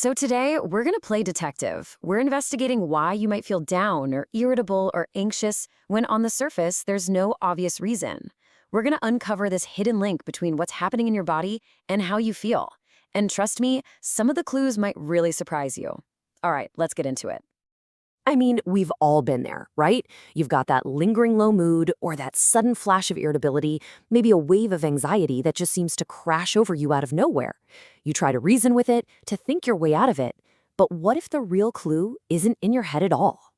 So today, we're going to play detective. We're investigating why you might feel down or irritable or anxious when on the surface, there's no obvious reason. We're going to uncover this hidden link between what's happening in your body and how you feel. And trust me, some of the clues might really surprise you. All right, let's get into it. I mean, we've all been there, right? You've got that lingering low mood or that sudden flash of irritability, maybe a wave of anxiety that just seems to crash over you out of nowhere. You try to reason with it, to think your way out of it. But what if the real clue isn't in your head at all?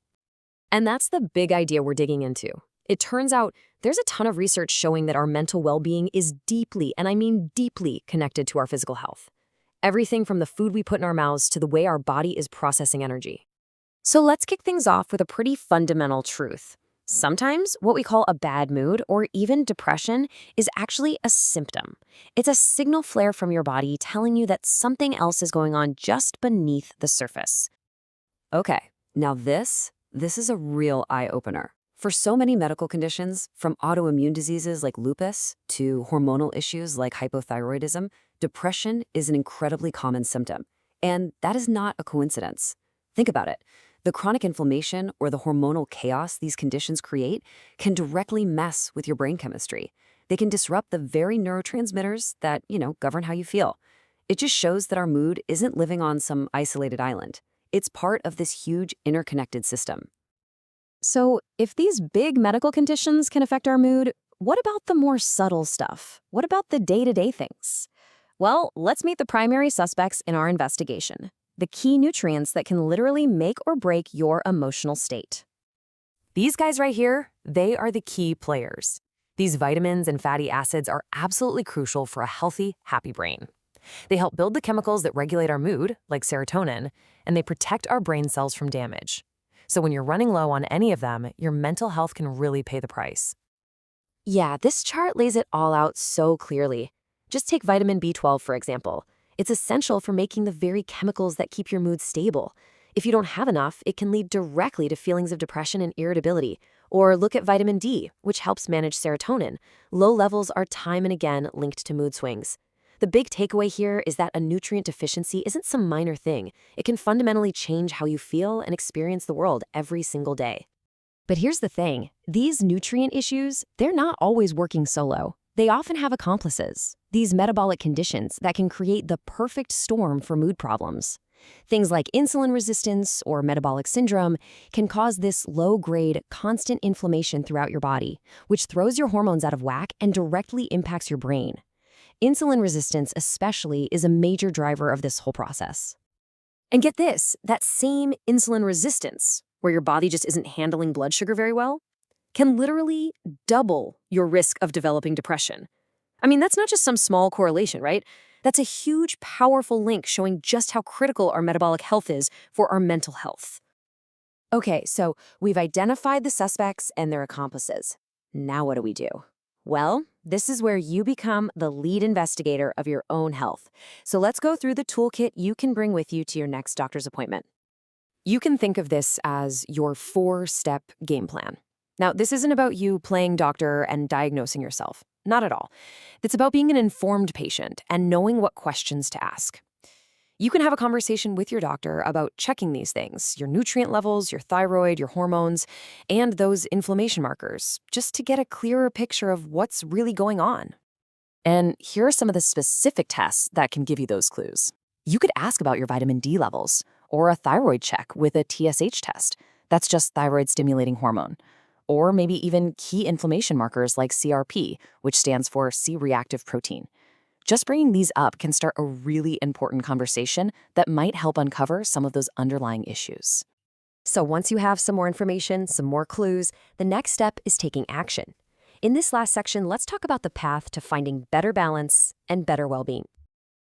And that's the big idea we're digging into. It turns out there's a ton of research showing that our mental well-being is deeply, and I mean deeply, connected to our physical health. Everything from the food we put in our mouths to the way our body is processing energy. So let's kick things off with a pretty fundamental truth. Sometimes what we call a bad mood or even depression is actually a symptom. It's a signal flare from your body telling you that something else is going on just beneath the surface. Okay, now this is a real eye-opener. For so many medical conditions, from autoimmune diseases like lupus to hormonal issues like hypothyroidism, depression is an incredibly common symptom. And that is not a coincidence. Think about it. The chronic inflammation or the hormonal chaos these conditions create can directly mess with your brain chemistry. They can disrupt the very neurotransmitters that, govern how you feel. It just shows that our mood isn't living on some isolated island. It's part of this huge interconnected system. So, if these big medical conditions can affect our mood, what about the more subtle stuff? What about the day-to-day things? Well, let's meet the primary suspects in our investigation. The key nutrients that can literally make or break your emotional state. These guys right here, they are the key players. These vitamins and fatty acids are absolutely crucial for a healthy, happy brain. They help build the chemicals that regulate our mood, like serotonin, and they protect our brain cells from damage. So when you're running low on any of them, your mental health can really pay the price. Yeah, this chart lays it all out so clearly. Just take vitamin B12, for example. It's essential for making the very chemicals that keep your mood stable. If you don't have enough, it can lead directly to feelings of depression and irritability. Or look at vitamin D, which helps manage serotonin. Low levels are time and again linked to mood swings. The big takeaway here is that a nutrient deficiency isn't some minor thing. It can fundamentally change how you feel and experience the world every single day. But here's the thing. These nutrient issues, they're not always working solo. They often have accomplices, these metabolic conditions that can create the perfect storm for mood problems. Things like insulin resistance or metabolic syndrome can cause this low-grade, constant inflammation throughout your body, which throws your hormones out of whack and directly impacts your brain. Insulin resistance especially is a major driver of this whole process. And get this, that same insulin resistance, where your body just isn't handling blood sugar very well, can literally double your risk of developing depression. I mean, that's not just some small correlation, right? That's a huge, powerful link showing just how critical our metabolic health is for our mental health. Okay, so we've identified the suspects and their accomplices. Now what do we do? Well, this is where you become the lead investigator of your own health. So let's go through the toolkit you can bring with you to your next doctor's appointment. You can think of this as your 4-step game plan. Now, this isn't about you playing doctor and diagnosing yourself. Not at all. It's about being an informed patient and knowing what questions to ask. You can have a conversation with your doctor about checking these things, your nutrient levels, your thyroid, your hormones, and those inflammation markers, just to get a clearer picture of what's really going on. And here are some of the specific tests that can give you those clues. You could ask about your vitamin D levels, or a thyroid check with a TSH test. That's just thyroid-stimulating hormone. Or maybe even key inflammation markers like CRP, which stands for C-reactive protein. Just bringing these up can start a really important conversation that might help uncover some of those underlying issues. So once you have some more information, some more clues, the next step is taking action. In this last section, let's talk about the path to finding better balance and better well-being.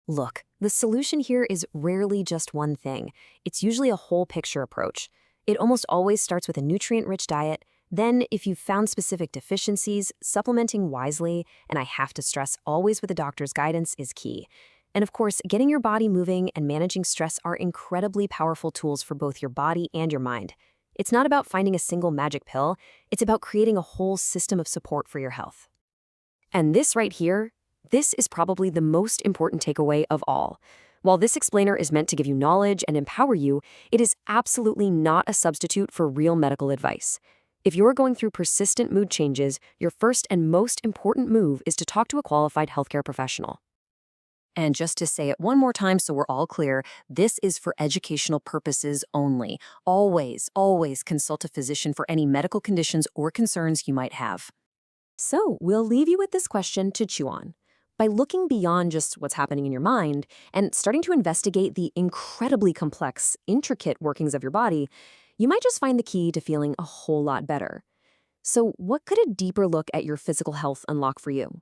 Look, the solution here is rarely just one thing. It's usually a whole picture approach. It almost always starts with a nutrient-rich diet. Then, if you've found specific deficiencies, supplementing wisely, and I have to stress always with a doctor's guidance, is key. And of course, getting your body moving and managing stress are incredibly powerful tools for both your body and your mind. It's not about finding a single magic pill, it's about creating a whole system of support for your health. And this right here, this is probably the most important takeaway of all. While this explainer is meant to give you knowledge and empower you, it is absolutely not a substitute for real medical advice. If you're going through persistent mood changes, your first and most important move is to talk to a qualified healthcare professional. And just to say it one more time so we're all clear, this is for educational purposes only. Always, always consult a physician for any medical conditions or concerns you might have. So, we'll leave you with this question to chew on. By looking beyond just what's happening in your mind and starting to investigate the incredibly complex, intricate workings of your body, you might just find the key to feeling a whole lot better. So, what could a deeper look at your physical health unlock for you?